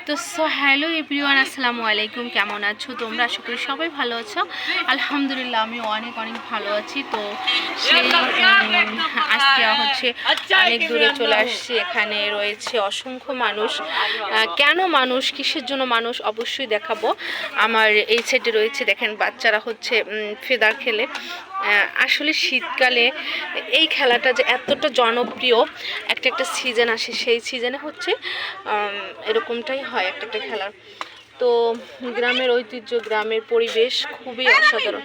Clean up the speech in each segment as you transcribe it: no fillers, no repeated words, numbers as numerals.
তো hello everyone, আসসালামু আলাইকুম। কেমন আছো তোমরা? আশা করি সবাই ভালো আছো। আলহামদুলিল্লাহ আমি অনেক ভালো আছি। তো সেই আজকে হচ্ছে অনেক দূরে চলে আসছি। এখানে রয়েছে অসংখ্য মানুষ। কেন মানুষ, কিসের জন্য মানুষ, অবশ্যই দেখাবো। আমার এই সাইডে রয়েছে, দেখেন বাচ্চারা হচ্ছে ফেদার খেলে। আসলে শীতকালে এই খেলাটা যে এতটা জনপ্রিয়, একটা সিজন আসে, সেই সিজনে হচ্ছে এরকমটাই হয় একটা খেলার। তো গ্রামের ঐতিহ্য, গ্রামের পরিবেশ খুবই অসাধারণ,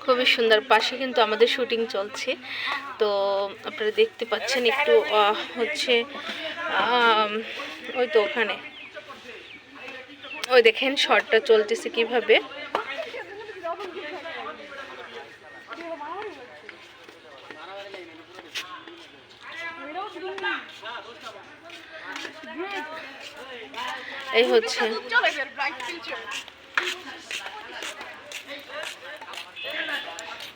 খুবই সুন্দর। পাশে কিন্তু আমাদের শুটিং চলছে, তো আপনারা দেখতে পাচ্ছেন একটু হচ্ছে ওই তো ওখানে ওই দেখেন শটটা চলতেছে কিভাবে। এই হচ্ছে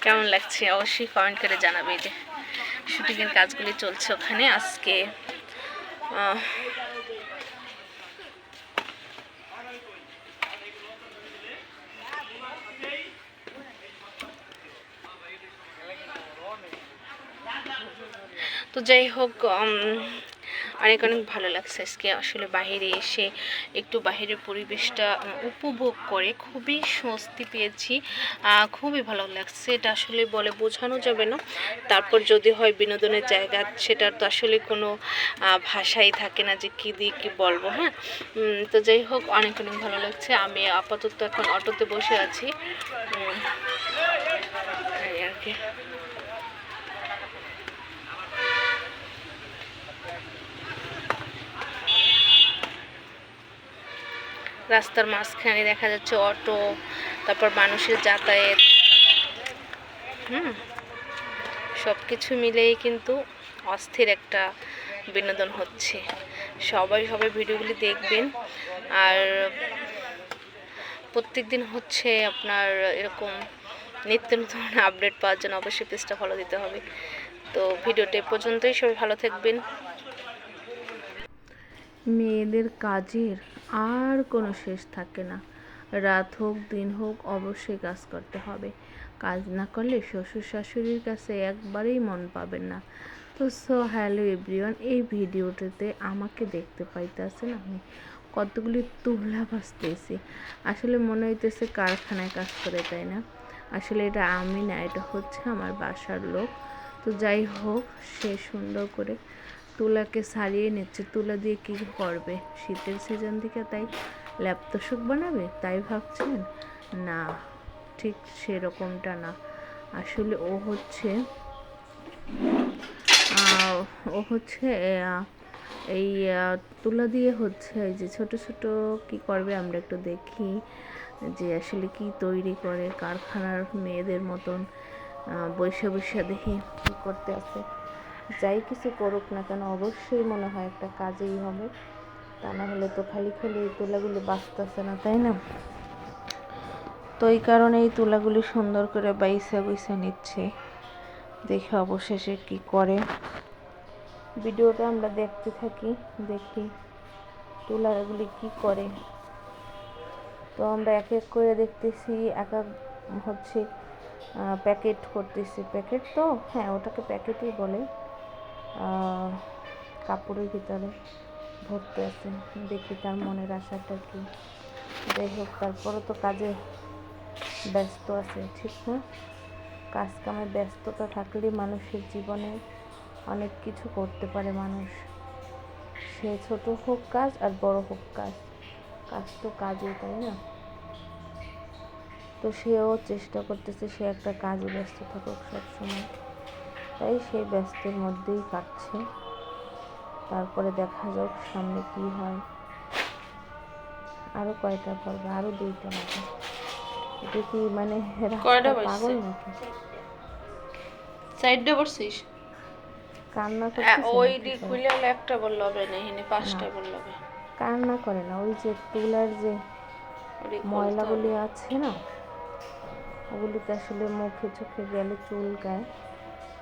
কেমন লাগছে অবশ্যই কমেন্ট করে জানাবে। যে শুটিংয়ের কাজগুলি চলছে ওখানে আজকে। তো যাই হোক, অনেক ভালো লাগছে আজকে আসলে বাইরে এসে একটু বাইরের পরিবেশটা উপভোগ করে খুবই স্বস্তি পেয়েছি। খুবই ভালো লাগছে, এটা আসলে বলে বোঝানো যাবে না। তারপর যদি হয় বিনোদনের জায়গা, সেটার তো আসলে কোনো ভাষাই থাকে না যে কী দিয়ে কী বলবো। হ্যাঁ, তো যাই হোক অনেক ভালো লাগছে। আমি আপাতত এখন অটোতে বসে আছি আর কি। রাস্তার মাঝখানে দেখা যাচ্ছে অটো, তারপর মানুষের যাতায়াত, সব কিছু মিলেই কিন্তু অস্থির একটা বিনোদন হচ্ছে। সবাই ভিডিওগুলি দেখবেন। আর প্রত্যেক দিন হচ্ছে আপনার এরকম নিত্য নতুন আপডেট পাওয়ার জন্য অবশ্যই পেজটা ফলো দিতে হবে। তো ভিডিওটা পর্যন্তই, সবাই ভালো থাকবেন। মেয়েদের কাজের আর কোনো শেষ থাকে না। রাত হোক দিন হোক অবশ্যই কাজ করতে হবে। কাজ না করলে শ্বশুর শাশুড়ির কাছে একবারেই মন পাবেন না। তো হ্যালো এভরিওয়ান, এই ভিডিওটিতে আমাকে দেখতে পাইতেছেন আমি কতগুলি তুলা বাজতেছি। আসলে মনে হইতেছে কারখানায় কাজ করে, তাই না? আসলে এটা আমি না, এটা হচ্ছে আমার বাসার লোক। তো যাই হোক, সে সুন্দর করে তুলাকে সারিয়ে নিচ্ছে। তুলা দিয়ে কী করবে? শীতের সিজন থেকে তাই ল্যাপতোষক বানাবে তাই ভাবছেন? না, ঠিক সেরকমটা না। আসলে ও হচ্ছে এই তুলা দিয়ে হচ্ছে এই যে ছোট ছোট কি করবে, আমরা একটু দেখি যে আসলে কি তৈরি করে। কারখানার মেয়েদের মতন বৈশা বৈশা দেখি কী করতে আছে। যাই কিছু করুক না কেন, অবশ্যই মনে হয় একটা কাজেই হবে, তা না হলে তো খালি খালি এই তুলাগুলি বাঁচতেছে না, তাই না? তো এই কারণে এই তুলাগুলি সুন্দর করে বাইসা নিচ্ছে। দেখে অবশেষে কি করে। ভিডিওটা আমরা দেখতে থাকি, দেখি তুলাগুলি কি করে। তো আমরা এক এক করে দেখতেছি, এক এক হচ্ছে প্যাকেট করতেছি। প্যাকেট তো হ্যাঁ, ওটাকে প্যাকেটই বলে। কাপড়ের ভিতরে ভর্তি আছে, দেখি তার মনের আশাটা কি। যাই হোক, তারপরও তো কাজে ব্যস্ত আছে, ঠিক না? কাজ কামে ব্যস্ততা থাকলে মানুষের জীবনে অনেক কিছু করতে পারে মানুষ। সে ছোট হোক কাজ আর বড় হোক কাজ, কাজ তো কাজই, তাই না? তো সেও চেষ্টা করতেছে সে একটা কাজে ব্যস্ত থাকুক সবসময়, তাই সে ব্যস্তের মধ্যেই কাটছে। তারপরে দেখা যাক সামনে কি হয়। আরো কয়টা পড়বে? আরো 2টা মতো। এটা কি মানে পাগল নাকি? সাইডে বসছিস কান্না করতেছে? ওই দি খুলে একটা বলল হবে না, এখানে 5টা বলল হবে। কান্না করে না, ওই যে তুলার যে ময়লাগুলি আছে না, ওগুলিতে আসলে মুখে চোখে গেলে চুলকায়,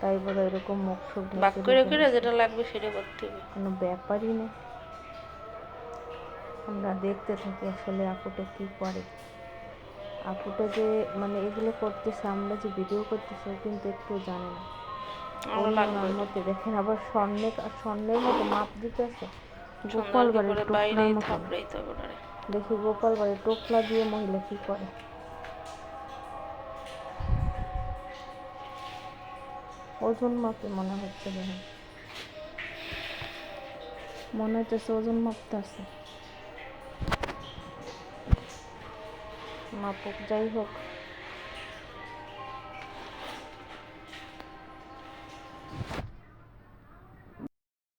তাই বলে এরকম মুখ ঠোক বাক করে যেটা লাগবে সেটা করতে হবে, কোনো ব্যাপারই না। আমরা দেখতে থাকি আসলে আপুটা কি করে। আপুটা যে মানে এগুলো করতেছে, আমরা যে ভিডিও করতেছি ও কিন্তু একটু জানে না। ওনার মধ্যে দেখেন আবার স্বর্ণের মতো মাপ দিতেছে, গোপাল বাড়ির টোকলার মতো। দেখি গোপাল বাড়ির টোকলা দিয়ে মহিলা কি করে। ওজন মাপে মনে হচ্ছে, দেখেন মনে হচ্ছে ওজন মাপতে আছে। মাপুক, যাই হোক।